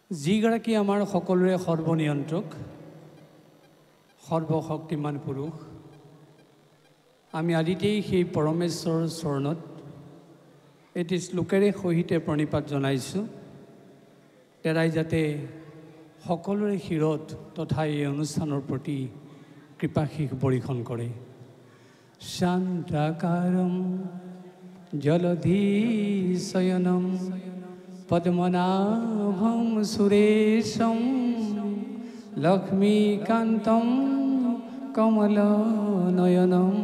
যিগৰাকী আমাৰ সকলোৰে সৰ্বনিয়ন্ত্ৰক সৰ্বশক্তিমান পুৰুষ আমি আদিতেই সেই পৰমেশ্বৰৰ চৰণত এটি শ্লোকেৰে সহিতে প্ৰণিপাত জনাইছোঁ তেৰাই যাতে সকলোৰে শিৰত তথা এই অনুষ্ঠানৰ প্ৰতি কৃপাশীষ বৰিখন কৰে শান্তাকাৰম জলধিশয়নম পদ্মনাভম সুৰেশম লক্ষ্মীকান্তম কমলনয়নম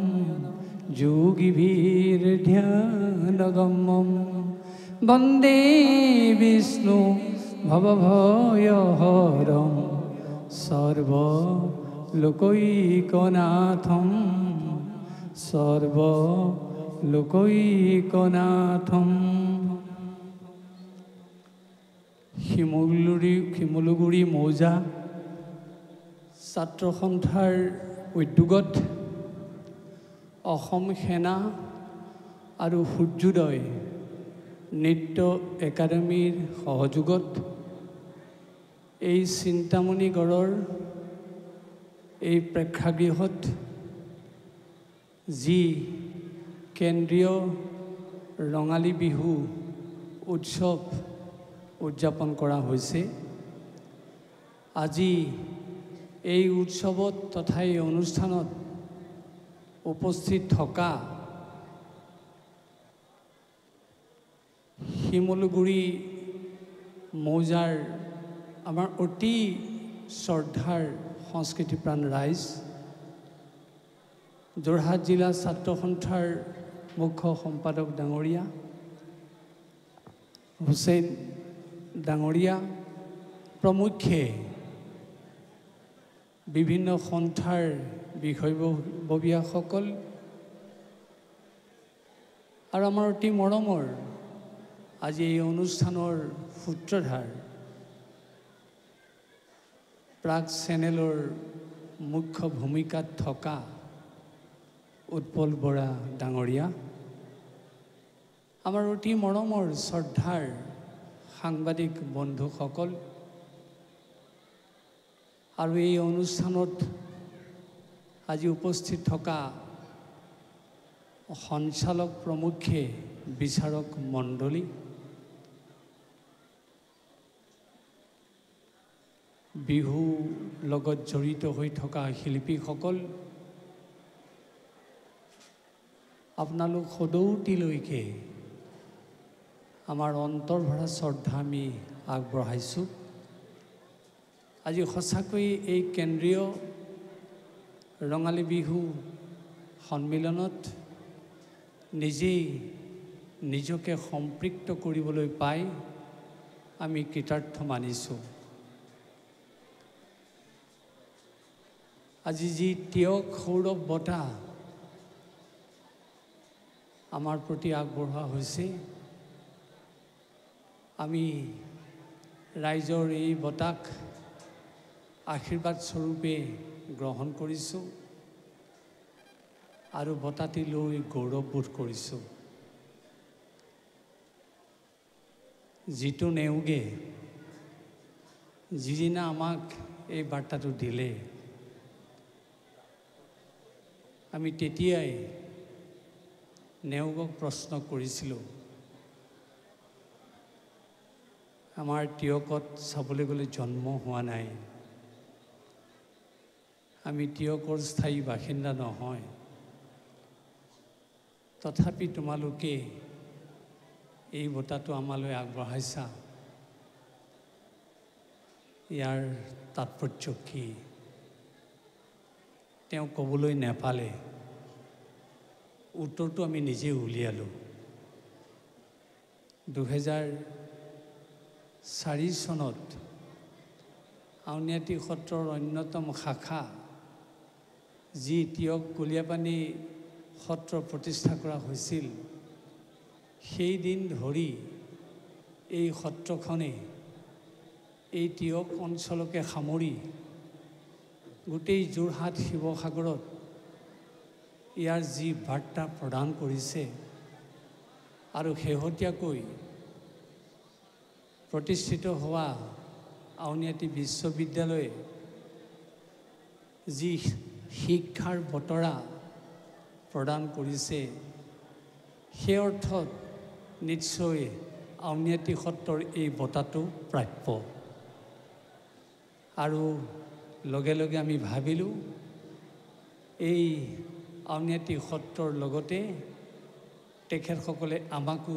যোগীভিৰ্ধ্যানগম্যম বন্দে বিষ্ণু ভবভয়হৰম সৰ্বলোকৈকনাথম সৰ্বলোকৈকনাথম শিমলুগুৰি মৌজা ছাত্ৰ সন্থাৰ উদ্যোগত অসম সেনা আৰু সূৰ্যোদয় নৃত্য একাডেমীৰ সহযোগত এই চিন্তামণি গড়ৰ এই প্ৰেক্ষাগৃহত যি কেন্দ্ৰীয় ৰঙালী বিহু উৎসৱ উদযাপন কৰা হৈছে আজি এই উৎসৱত তথা এই অনুষ্ঠানত উপস্থিত থকা শিমলুগুৰি মৌজাৰ আমাৰ অতি শ্ৰদ্ধাৰ সংস্কৃতিপ্ৰাণ ৰাইজ যোৰহাট জিলা ছাত্ৰ সন্থাৰ মুখ্য সম্পাদক ডাঙৰীয়া হুছেইন ডাঙৰীয়া প্ৰমুখ্যে বিভিন্ন সন্থাৰ বিষয়ববীয়াসকল আৰু আমাৰ অতি মৰমৰ আজি এই অনুষ্ঠানৰ সূত্ৰধাৰ প্ৰাগ চেনেলৰ মুখ্য ভূমিকাত থকা উৎপল বৰা ডাঙৰীয়া আমাৰ অতি মৰমৰ শ্ৰদ্ধাৰ সাংবাদিক বন্ধুসকল আৰু এই অনুষ্ঠানত আজি উপস্থিত থকা সঞ্চালক প্ৰমুখ্যে বিচাৰক মণ্ডলী বিহু লগত জড়িত হৈ থকা শিল্পীসকল আপোনালোক সদৌতিলৈকে আমাৰ অন্তৰ্ভৰা শ্ৰদ্ধা আমি আগবঢ়াইছোঁ আজি সঁচাকৈ এই কেন্দ্ৰীয় ৰঙালী বিহু সন্মিলনত নিজেই নিজকে সম্পৃক্ত কৰিবলৈ পাই আমি কৃতাৰ্থ মানিছোঁ আজি যি তিয়ক সৌৰভ বঁটা আমাৰ প্ৰতি আগবঢ়োৱা হৈছে আমি ৰাইজৰ এই বঁটাক আশীৰ্বাদ স্বৰূপে গ্ৰহণ কৰিছোঁ আৰু বঁটাটি লৈ গৌৰৱবোধ কৰিছোঁ যিটো নেওগে যিদিনা আমাক এই বাৰ্তাটো দিলে আমি তেতিয়াই নেওগক প্ৰশ্ন কৰিছিলোঁ আমাৰ তিয়কত চাবলৈ গ'লে জন্ম হোৱা নাই আমি তিয়কৰ স্থায়ী বাসিন্দা নহয় তথাপি তোমালোকে এই বঁটাটো আমালৈ আগবঢ়াইছা ইয়াৰ তাৎপৰ্য কি তেওঁ ক'বলৈ নেপালে উত্তৰটো আমি নিজে উলিয়ালোঁ 2004 চনত আউনীআটী সত্ৰৰ অন্যতম শাখা যি তিয়ক কলীয়াপানী সত্ৰ প্ৰতিষ্ঠা কৰা হৈছিল সেই দিন ধৰি এই সত্ৰখনে এই তিয়ক অঞ্চলকে সামৰি গোটেই যোৰহাট শিৱসাগৰত ইয়াৰ যি বাৰ্তা প্ৰদান কৰিছে আৰু শেহতীয়াকৈ প্ৰতিষ্ঠিত হোৱা আউনীআটী বিশ্ববিদ্যালয়ে যি শিক্ষাৰ বতৰা প্ৰদান কৰিছে সেই অৰ্থত নিশ্চয় আউনীআটী সত্ৰৰ এই বঁটাটো প্ৰাপ্য। আৰু লগে লগে আমি ভাবিলোঁ এই আউনীআটী সত্ৰৰ লগতে তেখেতসকলে আমাকো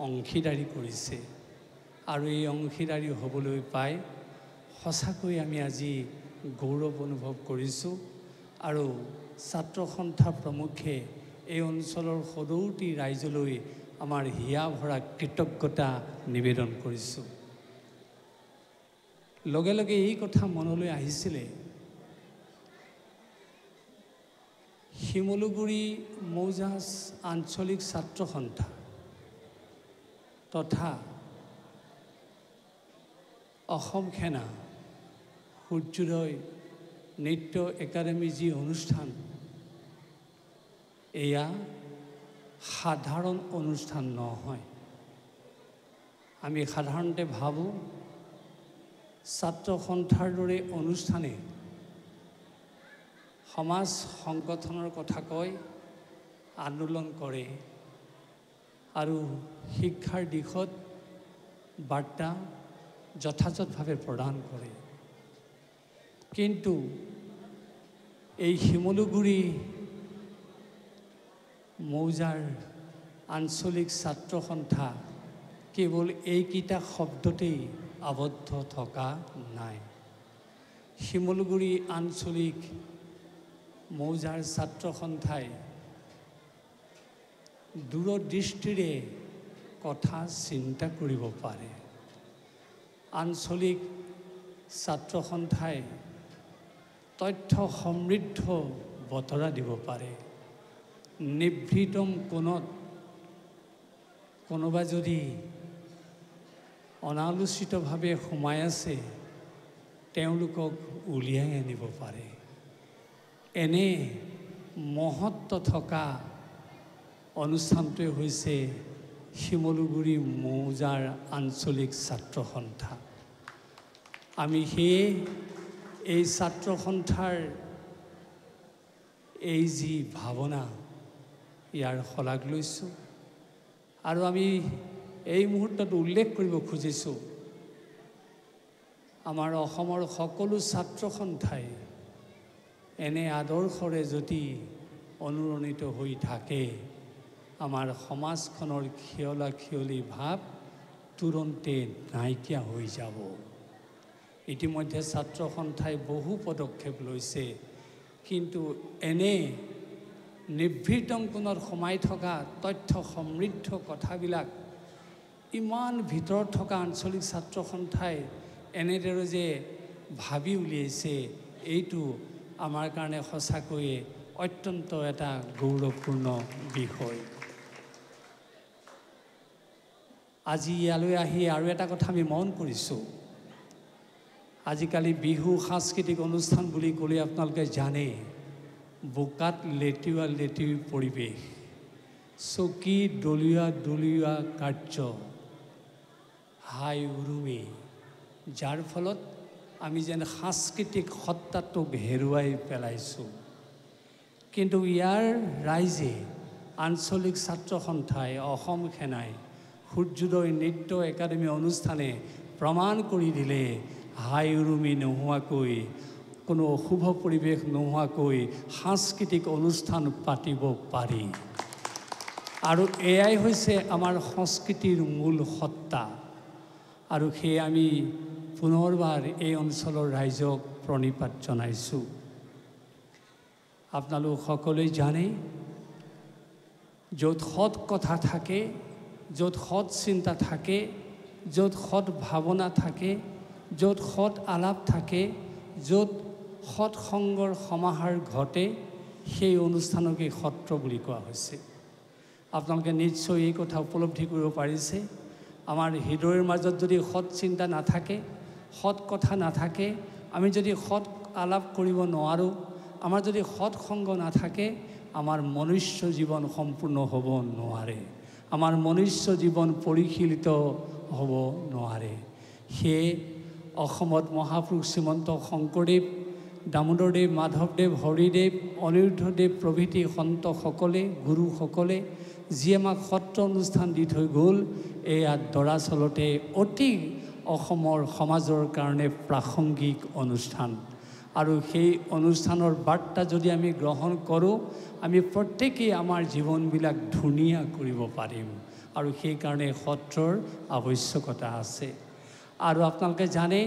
অংশীদাৰী কৰিছে আৰু এই অংশীদাৰী হ'বলৈ পাই সঁচাকৈ আমি আজি গৌৰৱ অনুভৱ কৰিছোঁ। আৰু ছাত্ৰ সন্থা প্ৰমুখে এই অঞ্চলৰ সদৌতি ৰাইজলৈ আমাৰ হিয়া ভৰা কৃতজ্ঞতা নিবেদন কৰিছোঁ। লগে লগে এই কথা মনলৈ আহিছিলে, শিমলুগুৰি মৌজাজ আঞ্চলিক ছাত্ৰ সন্থা তথা অসম সেনা সূৰ্যোদয় নৃত্য একাডেমী যি অনুষ্ঠান, এয়া সাধাৰণ অনুষ্ঠান নহয়। আমি সাধাৰণতে ভাবোঁ ছাত্ৰ সন্থাৰ দৰে অনুষ্ঠানে সমাজ সংগঠনৰ কথা কয়, আন্দোলন কৰে আৰু শিক্ষাৰ দিশত বাৰ্তা যথাযথভাৱে প্ৰদান কৰে। কিন্তু এই শিমলুগুৰি মৌজাৰ আঞ্চলিক ছাত্ৰ সন্থা কেৱল এইকেইটা শব্দতেই আবদ্ধ থকা নাই। শিমলুগুৰি আঞ্চলিক মৌজাৰ ছাত্ৰ সন্থাই দূৰদৃষ্টিৰে কথা চিন্তা কৰিব পাৰে। আঞ্চলিক ছাত্ৰ সন্থাই তথ্য সমৃদ্ধ বতৰা দিব পাৰে। নিভৃতম কোণত কোনোবা যদি অনালোচিতভাৱে সোমাই আছে তেওঁলোকক উলিয়াই আনিব পাৰে। এনে মহত্ব থকা অনুষ্ঠানটোৱে হৈছে শিমলুগুৰি মৌজাৰ আঞ্চলিক ছাত্ৰ সন্থা। আমি সেয়ে এই ছাত্ৰ সন্থাৰ এই যি ভাৱনা ইয়াৰ শলাগ লৈছোঁ আৰু আমি এই মুহূৰ্তত উল্লেখ কৰিব খুজিছোঁ, আমাৰ অসমৰ সকলো ছাত্ৰ সন্থাই এনে আদৰ্শৰে যদি অনুৰণিত হৈ থাকে আমাৰ সমাজখনৰ খিয়লা খিয়লি ভাৱ তুৰন্তে নাইকিয়া হৈ যাব। ইতিমধ্যে ছাত্ৰ সন্থাই বহু পদক্ষেপ লৈছে, কিন্তু এনে নিভৃতম কোণত সোমাই থকা তথ্য সমৃদ্ধ কথাবিলাক ইমান ভিতৰত থকা আঞ্চলিক ছাত্ৰ সন্থাই এনেদৰে যে ভাবি উলিয়াইছে, এইটো আমাৰ কাৰণে সঁচাকৈয়ে অত্যন্ত এটা গৌৰৱপূৰ্ণ বিষয়। আজি ইয়ালৈ আহি আৰু এটা কথা আমি মন কৰিছোঁ, আজিকালি বিহু সাংস্কৃতিক অনুষ্ঠান বুলি ক'লে আপোনালোকে জানে বোকাত লেটিওৱা লেটিওৱা পৰিৱেশ, চকী দলিওৱা দলিওৱা কাৰ্য, হাই উৰুমি, যাৰ ফলত আমি যেন সাংস্কৃতিক সত্তাটোক হেৰুৱাই পেলাইছোঁ। কিন্তু ইয়াৰ ৰাইজে আঞ্চলিক ছাত্ৰ সন্থাই, অসম সেনাই, সূৰ্যোদয় নৃত্য একাডেমী অনুষ্ঠানে প্ৰমাণ কৰি দিলে হাই উৰুমি নোহোৱাকৈ, কোনো অশুভ পৰিৱেশ নোহোৱাকৈ সাংস্কৃতিক অনুষ্ঠান পাতিব পাৰি। আৰু এয়াই হৈছে আমাৰ সংস্কৃতিৰ মূল সত্তা। আৰু সেয়ে আমি পুনৰবাৰ এই অঞ্চলৰ ৰাইজক প্ৰণিপাত জনাইছোঁ। আপোনালোক সকলোৱে জানে, য'ত সৎ কথা থাকে, য'ত সৎ চিন্তা থাকে, য'ত সৎ ভাৱনা থাকে, য'ত সৎ আলাপ থাকে, য'ত সৎ সংগৰ সমাহাৰ ঘটে, সেই অনুষ্ঠানকেই সত্ৰ বুলি কোৱা হৈছে। আপোনালোকে নিশ্চয় এই কথা উপলব্ধি কৰিব পাৰিছে। আমাৰ হৃদয়ৰ মাজত যদি সৎ চিন্তা নাথাকে, সৎ কথা নাথাকে, আমি যদি সৎ আলাপ কৰিব নোৱাৰোঁ, আমাৰ যদি সৎ সংগ নাথাকে, আমাৰ মনুষ্য জীৱন সম্পূৰ্ণ হ'ব নোৱাৰে, আমাৰ মনুষ্য জীৱন পৰিশীলিত হ'ব নোৱাৰে। সেয়ে অসমত মহাপুৰুষ শ্ৰীমন্ত শংকৰদেৱ, দামোদৰদেৱ, মাধৱদেৱ, হৰিদেৱ, অনিৰুদ্ধদেৱ প্ৰভৃতি সন্তসকলে, গুৰুসকলে যি আমাক সত্ৰ অনুষ্ঠান দি থৈ গ'ল, এয়া দৰাচলতে অতি অসমৰ সমাজৰ কাৰণে প্ৰাসংগিক অনুষ্ঠান। আৰু সেই অনুষ্ঠানৰ বাৰ্তা যদি আমি গ্ৰহণ কৰোঁ, আমি প্ৰত্যেকেই আমাৰ জীৱনবিলাক ধুনীয়া কৰিব পাৰিম। আৰু সেইকাৰণে সত্ৰৰ আৱশ্যকতা আছে। আৰু আপোনালোকে জানে,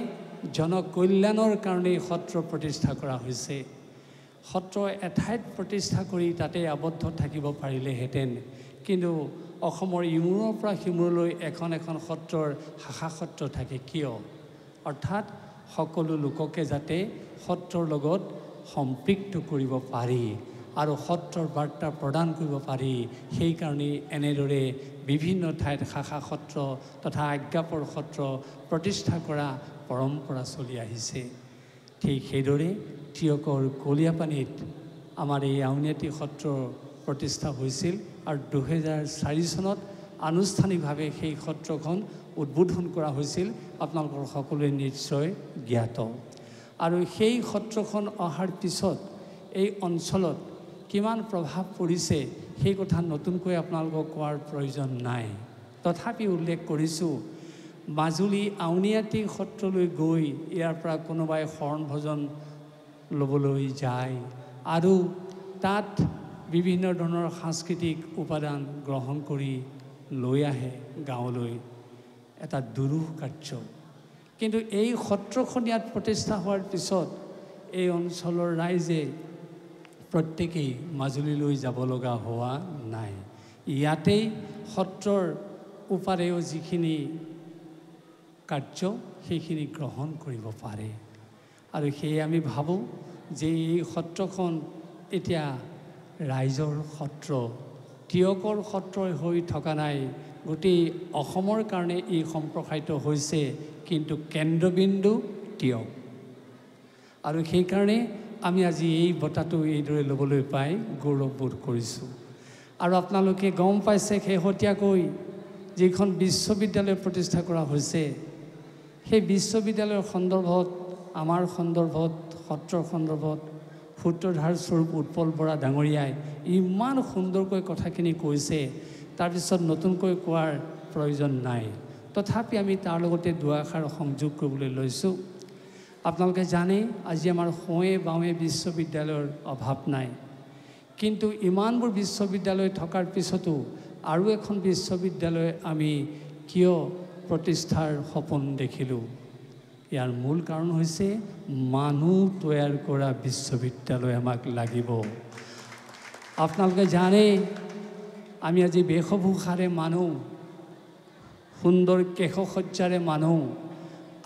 জনকল্যাণৰ কাৰণে সত্ৰ প্ৰতিষ্ঠা কৰা হৈছে। সত্ৰ এঠাইত প্ৰতিষ্ঠা কৰি তাতে আবদ্ধ থাকিব পাৰিলেহেঁতেন, কিন্তু অসমৰ ইমূৰৰ পৰা সিমূৰলৈ এখন এখন সত্ৰৰ শাখা সত্ৰ থাকে। কিয়? অৰ্থাৎ সকলো লোককে যাতে সত্ৰৰ লগত সম্পৃক্ত কৰিব পাৰি আৰু সত্ৰৰ বাৰ্তা প্ৰদান কৰিব পাৰি, সেইকাৰণে এনেদৰে বিভিন্ন ঠাইত শাখা সত্ৰ তথা আজ্ঞাপৰ সত্ৰ প্ৰতিষ্ঠা কৰা পৰম্পৰা চলি আহিছে। ঠিক সেইদৰে টিয়কৰ কলীয়াপানীত আমাৰ এই আউনীআটী সত্ৰ প্ৰতিষ্ঠা হৈছিল আৰু 2004 চনত আনুষ্ঠানিকভাৱে সেই সত্ৰখন উদ্বোধন কৰা হৈছিল। আপোনালোকৰ সকলোৱে নিশ্চয় জ্ঞাত। আৰু সেই সত্ৰখন অহাৰ পিছত এই অঞ্চলত কিমান প্ৰভাৱ পৰিছে সেই কথা নতুনকৈ আপোনালোকক কোৱাৰ প্ৰয়োজন নাই। তথাপি উল্লেখ কৰিছোঁ, মাজুলী আউনীআটী সত্ৰলৈ গৈ ইয়াৰ পৰা কোনোবাই শৰণ ভজন ল'বলৈ যায় আৰু তাত বিভিন্ন ধৰণৰ সাংস্কৃতিক উপাদান গ্ৰহণ কৰি লৈ আহে গাঁৱলৈ, এটা দুৰূহ কাৰ্য। কিন্তু এই সত্ৰখন ইয়াত প্ৰতিষ্ঠা হোৱাৰ পিছত এই অঞ্চলৰ ৰাইজে প্ৰত্যেকেই মাজুলীলৈ যাব লগা হোৱা নাই। ইয়াতেই সত্ৰৰ উপাদেয় যিখিনি কাৰ্য সেইখিনি গ্ৰহণ কৰিব পাৰে। আৰু সেয়ে আমি ভাবোঁ যে এই সত্ৰখন এতিয়া ৰাইজৰ সত্ৰ, টিয়কৰ সত্ৰ হৈ থকা নাই। গোটেই অসমৰ কাৰণে ই সম্প্ৰসাৰিত হৈছে, কিন্তু কেন্দ্ৰবিন্দু টিয়ক। আৰু সেইকাৰণে আমি আজি এই বঁটাটো এইদৰে ল'বলৈ পাই গৌৰৱবোধ কৰিছোঁ। আৰু আপোনালোকে গম পাইছে, শেহতীয়াকৈ যিখন বিশ্ববিদ্যালয় প্ৰতিষ্ঠা কৰা হৈছে, সেই বিশ্ববিদ্যালয়ৰ সন্দৰ্ভত, আমাৰ সন্দৰ্ভত, সত্ৰৰ সন্দৰ্ভত সূত্ৰধাৰ স্বৰূপ উৎপল বৰা ডাঙৰীয়াই ইমান সুন্দৰকৈ কথাখিনি কৈছে, তাৰপিছত নতুনকৈ কোৱাৰ প্ৰয়োজন নাই। তথাপি আমি তাৰ লগতে দুআষাৰ সংযোগ কৰিবলৈ লৈছোঁ। আপোনালোকে জানে, আজি আমাৰ সোঁৱে বাৱে বিশ্ববিদ্যালয়ৰ অভাৱ নাই, কিন্তু ইমানবোৰ বিশ্ববিদ্যালয় থকাৰ পিছতো আৰু এখন বিশ্ববিদ্যালয় আমি কিয় প্ৰতিষ্ঠাৰ সপোন দেখিলোঁ? ইয়াৰ মূল কাৰণ হৈছে মানুহ তৈয়াৰ কৰা বিশ্ববিদ্যালয় আমাক লাগিব। আপোনালোকে জানে, আমি আজি বেশভূষাৰে মানুহ, সুন্দৰ কেশসজ্জাৰে মানুহ,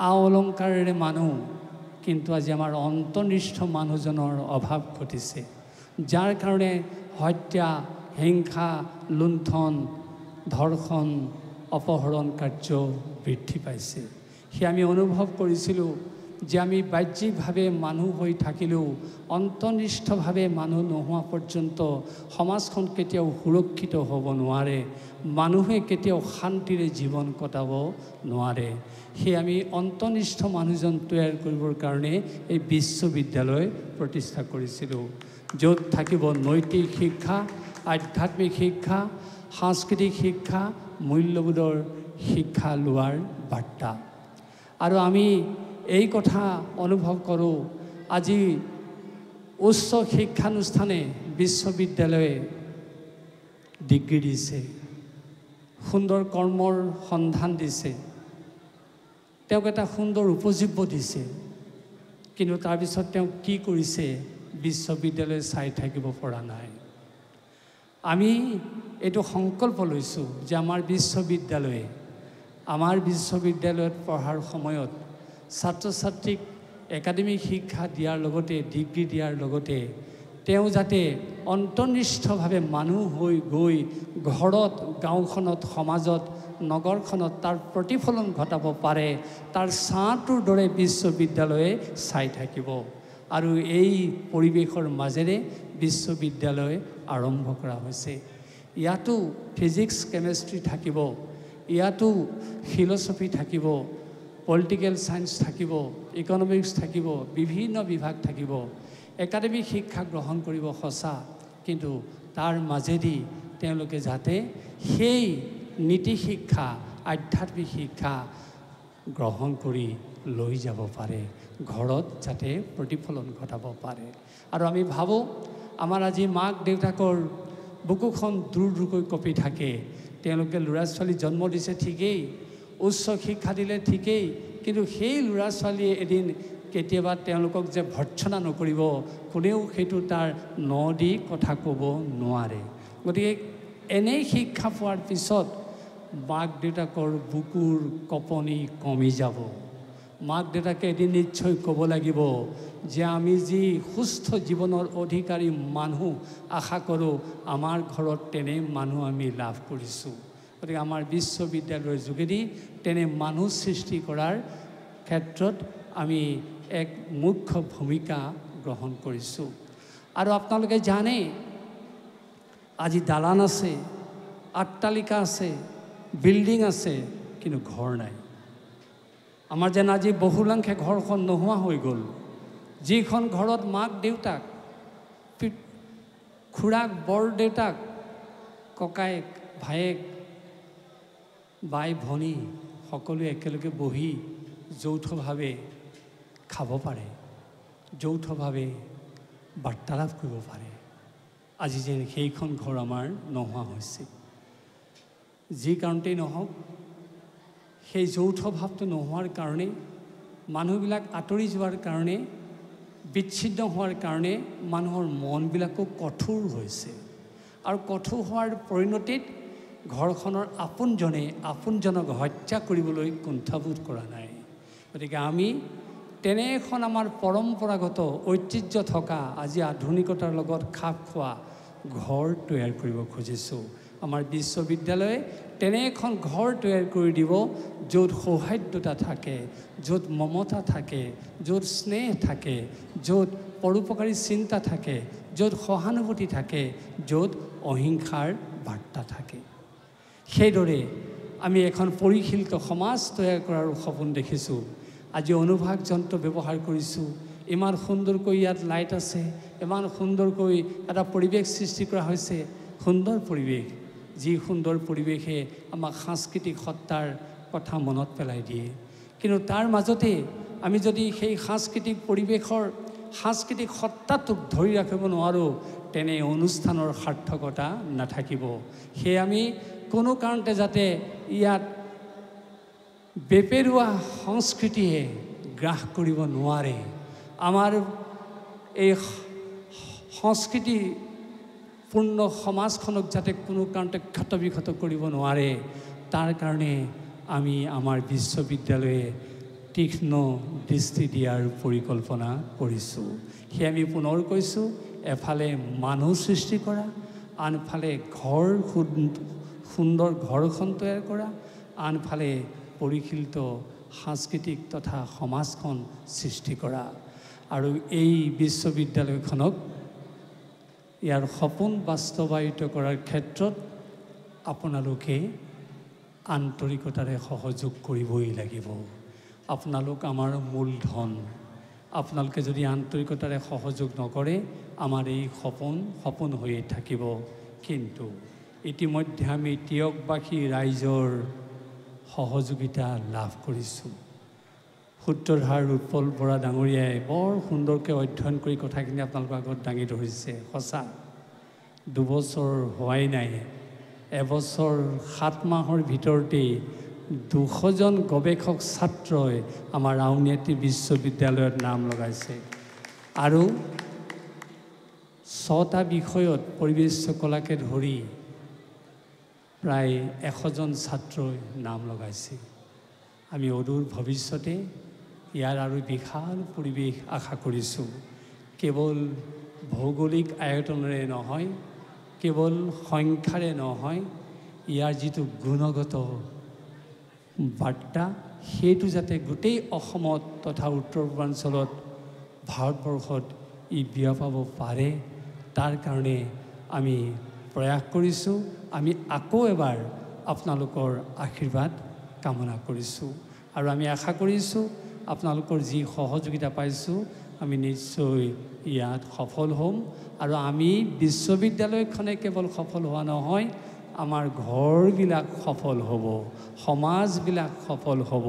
আ অলংকাৰেৰে মানুহ, কিন্তু আজি আমাৰ অন্তৰ্নিষ্ঠ মানুহজনৰ অভাৱ ঘটিছে, যাৰ কাৰণে হত্যা, হিংসা, লুণ্ঠন, ধৰ্ষণ, অপহৰণ কাৰ্য বৃদ্ধি পাইছে। সেয়া আমি অনুভৱ কৰিছিলোঁ যে আমি বাহ্যিকভাৱে মানুহ হৈ থাকিলেও অন্তৰ্নিষ্ঠভাৱে মানুহ নোহোৱা পৰ্যন্ত সমাজখন কেতিয়াও সুৰক্ষিত হ'ব নোৱাৰে, মানুহে কেতিয়াও শান্তিৰে জীৱন কটাব নোৱাৰে। সেয়ে আমি অন্তৰ্নিষ্ঠ মানুহজন তৈয়াৰ কৰিবৰ কাৰণে এই বিশ্ববিদ্যালয় প্ৰতিষ্ঠা কৰিছিলোঁ, য'ত থাকিব নৈতিক শিক্ষা, আধ্যাত্মিক শিক্ষা, সাংস্কৃতিক শিক্ষা, মূল্যবোধৰ শিক্ষা লোৱাৰ বাৰ্তা। আৰু আমি এই কথা অনুভৱ কৰোঁ, আজি উচ্চ শিক্ষানুষ্ঠানে, বিশ্ববিদ্যালয়ে ডিগ্ৰী দিছে, সুন্দৰ কৰ্মৰ সন্ধান দিছে, তেওঁক এটা সুন্দৰ উপজীব্য দিছে, কিন্তু তাৰপিছত তেওঁ কি কৰিছে বিশ্ববিদ্যালয় চাই থাকিব পৰা নাই। আমি এইটো সংকল্প লৈছোঁ যে আমাৰ বিশ্ববিদ্যালয়ত পঢ়াৰ সময়ত ছাত্ৰ ছাত্ৰীক একাডেমিক শিক্ষা দিয়াৰ লগতে, ডিগ্ৰী দিয়াৰ লগতে তেওঁ যাতে অন্তৰ্নিষ্ঠভাৱে মানুহ হৈ গৈ ঘৰত, গাঁওখনত, সমাজত, নগৰখনত তাৰ প্ৰতিফলন ঘটাব পাৰে, তাৰ ছাঁটোৰ দৰে বিশ্ববিদ্যালয়ে চাই থাকিব। আৰু এই পৰিৱেশৰ মাজেৰে বিশ্ববিদ্যালয় আৰম্ভ কৰা হৈছে। ইয়াতো ফিজিক্স, কেমেষ্ট্ৰি থাকিব, ইয়াতো ফিলচফি থাকিব, পলিটিকেল সায়েন্স থাকিব, ইকনমিক্স থাকিব, বিভিন্ন বিভাগ থাকিব, একাডেমিক শিক্ষা গ্ৰহণ কৰিব সঁচা, কিন্তু তাৰ মাজেদি তেওঁলোকে যাতে সেই নীতি শিক্ষা, আধ্যাত্মিক শিক্ষা গ্ৰহণ কৰি লৈ যাব পাৰে, ঘৰত যাতে প্ৰতিফলন ঘটাব পাৰে। আৰু আমি ভাবোঁ আমাৰ আজি মাক দেউতাকৰ বুকুখন দূৰ দূৰকৈ কঁপি থাকে, তেওঁলোকে ল'ৰা ছোৱালী জন্ম দিছে ঠিকেই, উচ্চ শিক্ষা দিলে ঠিকেই, কিন্তু সেই ল'ৰা ছোৱালীয়ে এদিন কেতিয়াবা তেওঁলোকক যে ভৰ্ৎসনা নকৰিব, কোনেও সেইটো তাৰ ন দি কথা ক'ব নোৱাৰে। গতিকে এনেই শিক্ষা পোৱাৰ পিছত মাক দেউতাকৰ বুকুৰ কঁপনি কমি যাব। মাক দেউতাকে এদিন নিশ্চয় ক'ব লাগিব যে আমি যি সুস্থ জীৱনৰ অধিকাৰী মানুহ আশা কৰোঁ, আমাৰ ঘৰত তেনে মানুহ আমি লাভ কৰিছোঁ। গতিকে আমাৰ বিশ্ববিদ্যালয়ৰ যোগেদি তেনে মানুহ সৃষ্টি কৰাৰ ক্ষেত্ৰত আমি এক মুখ্য ভূমিকা গ্ৰহণ কৰিছোঁ। আৰু আপোনালোকে জানে আজি দালান আছে, অট্টালিকা আছে, বিল্ডিং আছে, কিন্তু ঘৰ নাই। আমাৰ যেন আজি বহুলাংশে ঘৰখন নোহোৱা হৈ গ'ল। যিখন ঘৰত মাক দেউতাক, খুৰাক বৰদেউতাক, ককায়েক ভায়েক, বাই ভনী সকলোৱে একেলগে বহি যৌথভাৱে খাব পাৰে, যৌথভাৱে বাৰ্তালাপ কৰিব পাৰে, আজি যেন সেইখন ঘৰ আমাৰ নোহোৱা হৈছে। যি কাৰণতেই নহওক, সেই যৌথ ভাৱটো নোহোৱাৰ কাৰণে, মানুহবিলাক আঁতৰি যোৱাৰ কাৰণে, বিচ্ছিন্ন হোৱাৰ কাৰণে মানুহৰ মনবিলাকো কঠোৰ হৈছে। আৰু কঠোৰ হোৱাৰ পৰিণতিত ঘৰখনৰ আপোনজনক হত্যা কৰিবলৈ কুণ্ঠাবোধ কৰা নাই। গতিকে আমি তেনে এখন আমাৰ পৰম্পৰাগত ঐতিহ্য থকা, আজি আধুনিকতাৰ লগত খাপ খোৱা ঘৰ তৈয়াৰ কৰিব খুজিছোঁ। আমাৰ বিশ্ববিদ্যালয়ে তেনে এখন ঘৰ তৈয়াৰ কৰি দিব, য'ত সৌহাৰ্দ্যতা থাকে, য'ত মমতা থাকে, য'ত স্নেহ থাকে, য'ত পৰোপকাৰী চিন্তা থাকে, য'ত সহানুভূতি থাকে, য'ত অহিংসাৰ বাৰ্তা থাকে। সেইদৰে আমি এখন পৰিশীলিত সমাজ তৈয়াৰ কৰাৰ সপোন দেখিছোঁ। আজি অনুভাগ যন্ত্ৰ ব্যৱহাৰ কৰিছোঁ, ইমান সুন্দৰকৈ ইয়াত লাইট আছে, ইমান সুন্দৰকৈ এটা পৰিৱেশ সৃষ্টি কৰা হৈছে, সুন্দৰ পৰিৱেশ। যি সুন্দৰ পৰিৱেশে আমাক সাংস্কৃতিক সত্তাৰ কথা মনত পেলাই দিয়ে। কিন্তু তাৰ মাজতে আমি যদি সেই সাংস্কৃতিক পৰিৱেশৰ সাংস্কৃতিক সত্তাটোক ধৰি ৰাখিব নোৱাৰোঁ, তেনে অনুষ্ঠানৰ সাৰ্থকতা নাথাকিব। সেয়ে আমি কোনো কাৰণতে যাতে ইয়াত বেপেৰুৱা সংস্কৃতিয়ে গ্ৰাস কৰিব নোৱাৰে, আমাৰ এই সংস্কৃতিপূৰ্ণ সমাজখনক যাতে কোনো কাৰণতে ক্ষতবিক্ষত কৰিব নোৱাৰে, তাৰ কাৰণে আমি আমাৰ বিশ্ববিদ্যালয়ে তীক্ষ্ণ দৃষ্টি দিয়াৰ পৰিকল্পনা কৰিছোঁ। সেয়ে আমি পুনৰ কৈছোঁ, এফালে মানুহ সৃষ্টি কৰা, আনফালে সুন্দৰ ঘৰখন তৈয়াৰ কৰা, আনফালে পৰিশীলিত সাংস্কৃতিক তথা সমাজখন সৃষ্টি কৰা। আৰু এই বিশ্ববিদ্যালয়খনক ইয়াৰ সপোন বাস্তৱায়িত কৰাৰ ক্ষেত্ৰত আপোনালোকে আন্তৰিকতাৰে সহযোগ কৰিবই লাগিব। আপোনালোক আমাৰ মূলধন। আপোনালোকে যদি আন্তৰিকতাৰে সহযোগ নকৰে, আমাৰ এই সপোন হৈয়ে থাকিব। কিন্তু ইতিমধ্যে আমি তিয়কবাসী ৰাইজৰ সহযোগিতা লাভ কৰিছোঁ। সূত্ৰধাৰ উৎপল বৰা ডাঙৰীয়াই বৰ সুন্দৰকৈ অধ্যয়ন কৰি কথাখিনি আপোনালোকৰ আগত দাঙি ধৰিছে। সঁচা, 2 বছৰ হোৱাই নাই, 1 বছৰ 7 মাহৰ ভিতৰতেই 200জন গৱেষক ছাত্ৰই আমাৰ আউনীআটী বিশ্ববিদ্যালয়ত নাম লগাইছে। আৰু 6টা বিষয়ত পৰিৱেশ কলাকে ধৰি প্ৰায় 100জন ছাত্ৰই নাম লগাইছে। আমি অদূৰ ভৱিষ্যতে ইয়াৰ আৰু বিশাল পৰিৱেশ আশা কৰিছোঁ। কেৱল ভৌগোলিক আয়তনেৰে নহয়, কেৱল সংখ্যাৰে নহয়, ইয়াৰ যিটো গুণগত বাৰ্তা, সেইটো যাতে গোটেই অসমত তথা উত্তৰ পূৰ্বাঞ্চলত, ভাৰতবৰ্ষত বিয়পাব পাৰে, তাৰ কাৰণে আমি প্ৰয়াস কৰিছোঁ। আমি আকৌ এবাৰ আপোনালোকৰ আশীৰ্বাদ কামনা কৰিছোঁ। আৰু আমি আশা কৰিছোঁ আপোনালোকৰ যি সহযোগিতা পাইছোঁ আমি নিশ্চয় ইয়াত সফল হ'ম। আৰু আমি বিশ্ববিদ্যালয়খনে কেৱল সফল হোৱা নহয়, আমাৰ ঘৰবিলাক সফল হ'ব, সমাজবিলাক সফল হ'ব,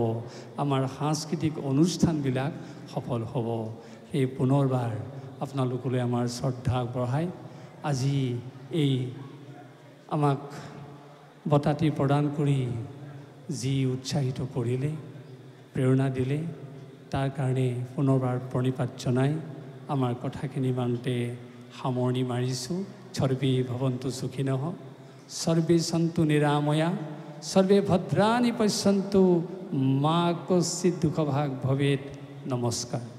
আমাৰ সাংস্কৃতিক অনুষ্ঠানবিলাক সফল হ'ব। সেই পুনৰবাৰ আপোনালোকলৈ আমাৰ শ্ৰদ্ধা আগবঢ়াই আজি এই আমাক বঁটাটি প্ৰদান কৰি যি উৎসাহিত কৰিলে, প্ৰেৰণা দিলে, তাৰ কাৰণে পুনৰবাৰ প্ৰণিপাত জনাই আমাৰ কথাখিনি ইমানতে সামৰণি মাৰিছোঁ। সৰ্বে ভৱন্তু সুখিনঃ, সৰ্বে সন্তু নিৰাময়া, সৰ্বে ভদ্ৰাণি পশ্যন্তু, মা কশ্চিৎ দুঃখভাগ ভৱেৎ। নমস্কাৰ।